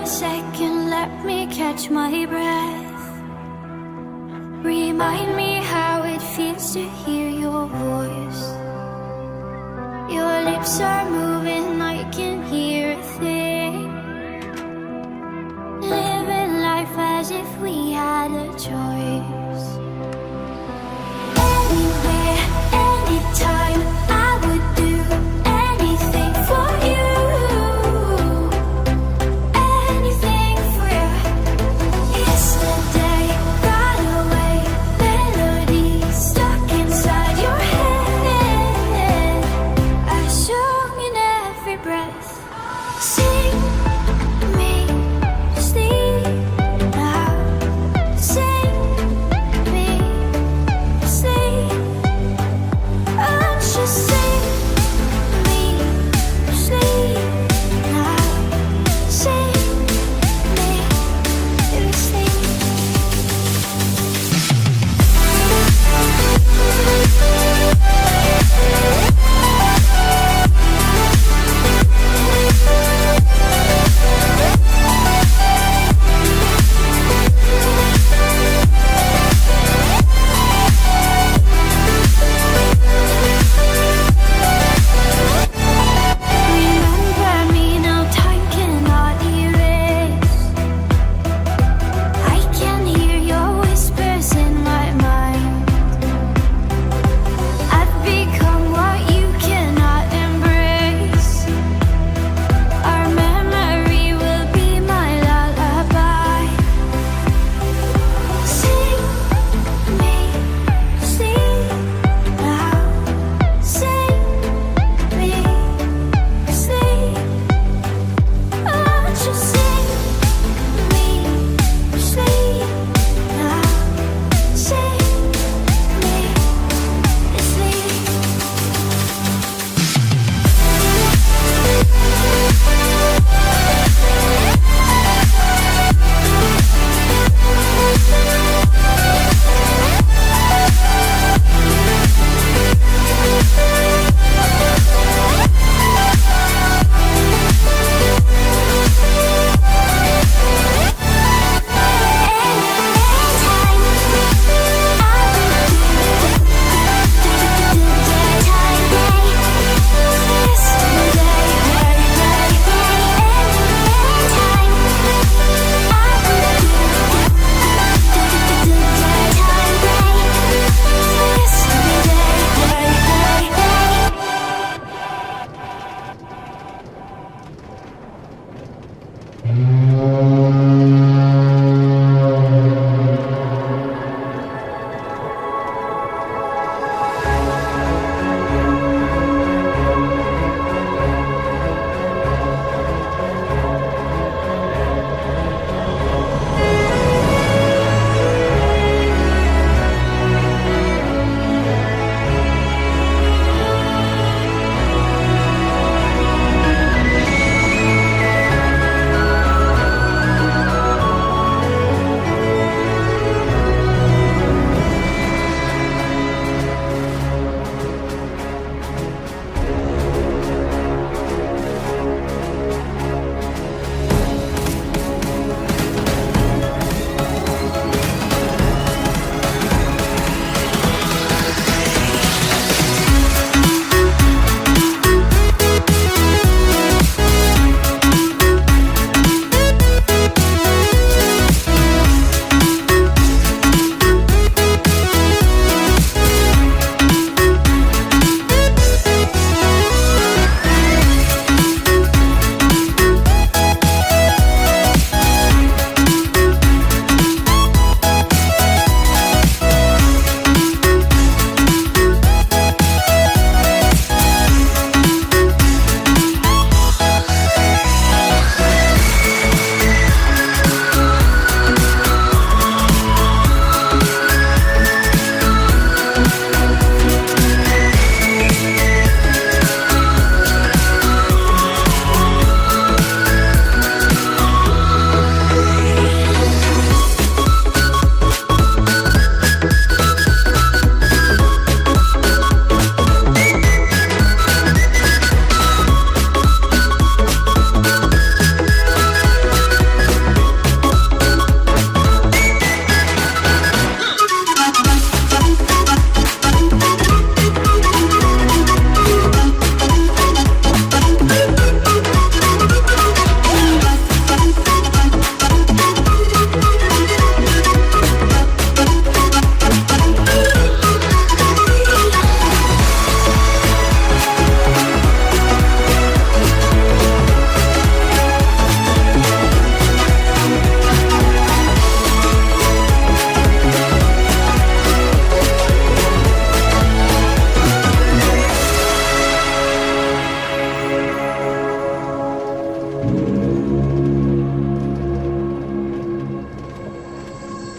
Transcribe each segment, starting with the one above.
second, let me catch my breath. Remind me how it feels to hear your voice. Your lips are moving, I can hear a thing. Living life as if we had a choice. Anywhere, anytime, I would do anything for you. Anything for you. Yesterday got away, melody stuck inside your head. I sung in every breath. Sing me to sleep now. Sing me to sleep. Oh, just sing me to sleep now. Sing me to sleep.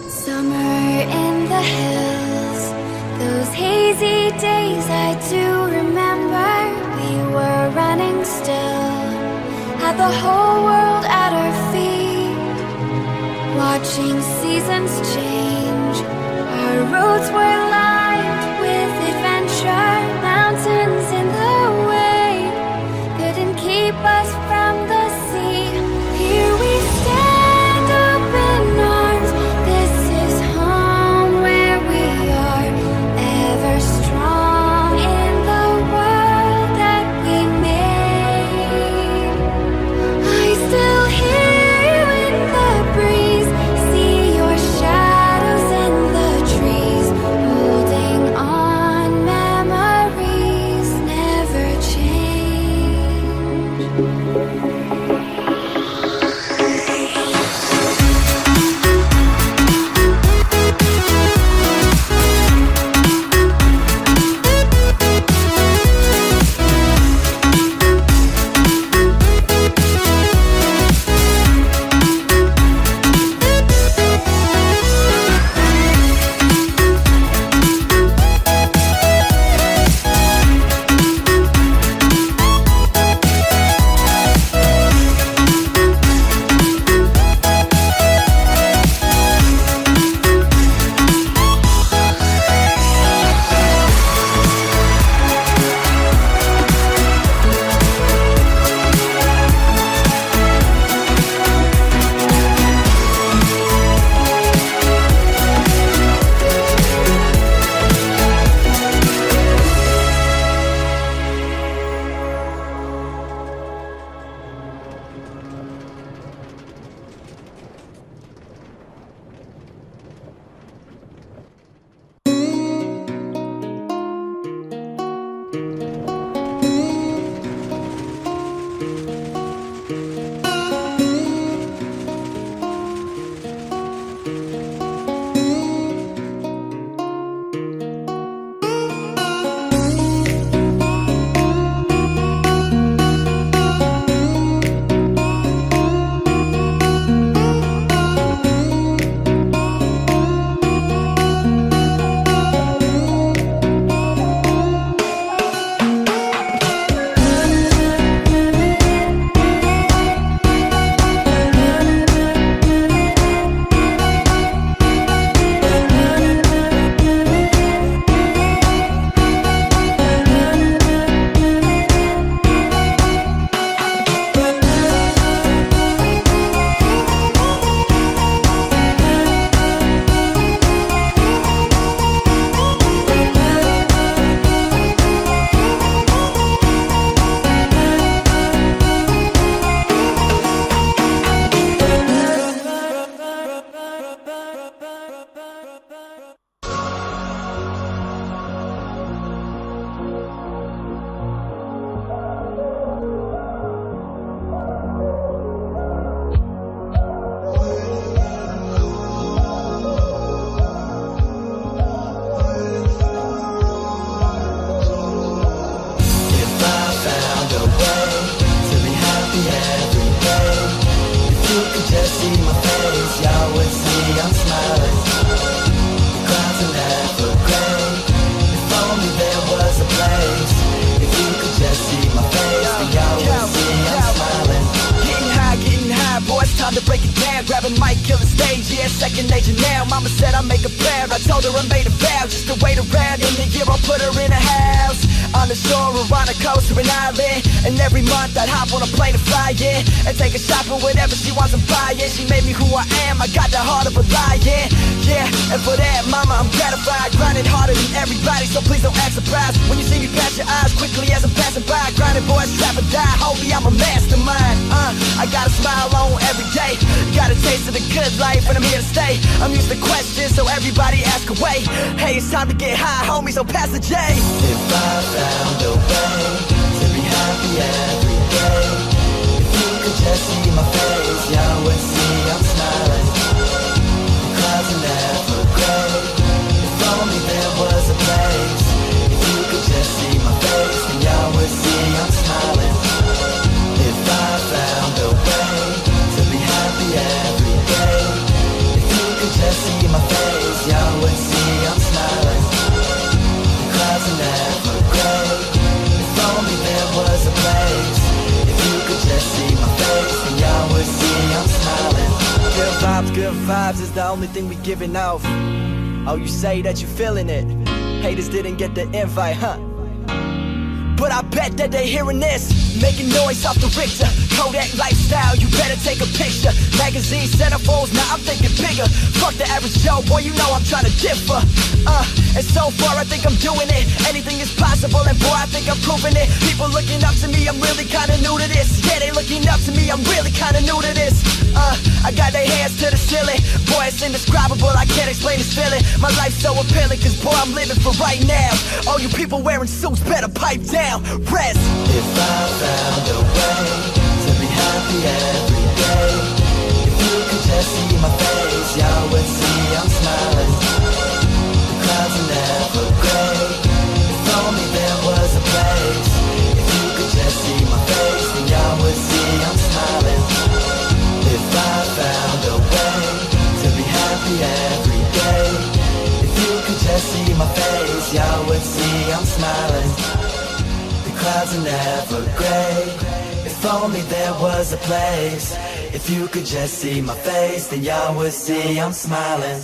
Summer in the hills, those hazy days I do remember. We were running still, had the whole world at our feet, watching seasons change. Our roads were lined with adventure, mountains in the way couldn't keep us from the sea. Here we stand, open arms. This is home where we are, ever strong in the world that we made. I still hear you in the breeze, see your shadows in the trees, holding on, memories never change. time to break it down. Grab a mic, kill the stage, yeah, second nature now. Mama said I make a plan, I told her I made a vow just to wait around. In the year I'll put her in a house on the shore or on a coast or an island. And every month I'd hop on a plane to fly, yeah, and take her shopping, whatever she wants to buy, yeah. She made me who I am, I got the heart of a lion, yeah. And for that, mama, I'm gratified. Grinding harder than everybody, so please don't act surprised when you see me pass your eyes quickly as I'm passing by. Grinding boys, trap or die, homie, I'm a mastermind. I got a smile on every day, got a taste of the good life, and I'm here to stay. I'm used to questions, so everybody ask away. Hey, it's time to get high, homie, so pass the J. If I found a way to be happy every day, if you could just see my face, y'all would see I'm smiling. The clouds are never gray. If only there was a place. If you could just see my face, then y'all would see I'm smiling. If I found a way Positive vibes is the only thing we giving off. Oh, you say that you feeling it. Haters didn't get the invite, huh? But I bet that they hearing this, making noise off the Richter. Kodak lifestyle, you better take a picture. Magazine centerfolds, now I'm thinking bigger. Fuck the average Joe, boy, you know I'm trying to differ. And so far I think I'm doing it. Anything is possible, and boy, I think I'm proving it. People looking up to me, I'm really kinda new to this. Yeah, they looking up to me, I'm really kinda new to this. I got their hands to the ceiling. Boy, it's indescribable, I can't explain this feeling. My life's so appealing, cause boy, I'm living for right now. All you people wearing suits better pipe down. Rest. If I found a way to be happy every day, if you could just see my face, y'all would see I'm smiling. The clouds are never gray. If only there was a place. If you could just see my face, then y'all would see I'm smiling. If I found a way to be happy every day, if you could just see my face, y'all would see I'm smiling. Clouds are never gray. If only there was a place. If you could just see my face, then y'all would see I'm smiling.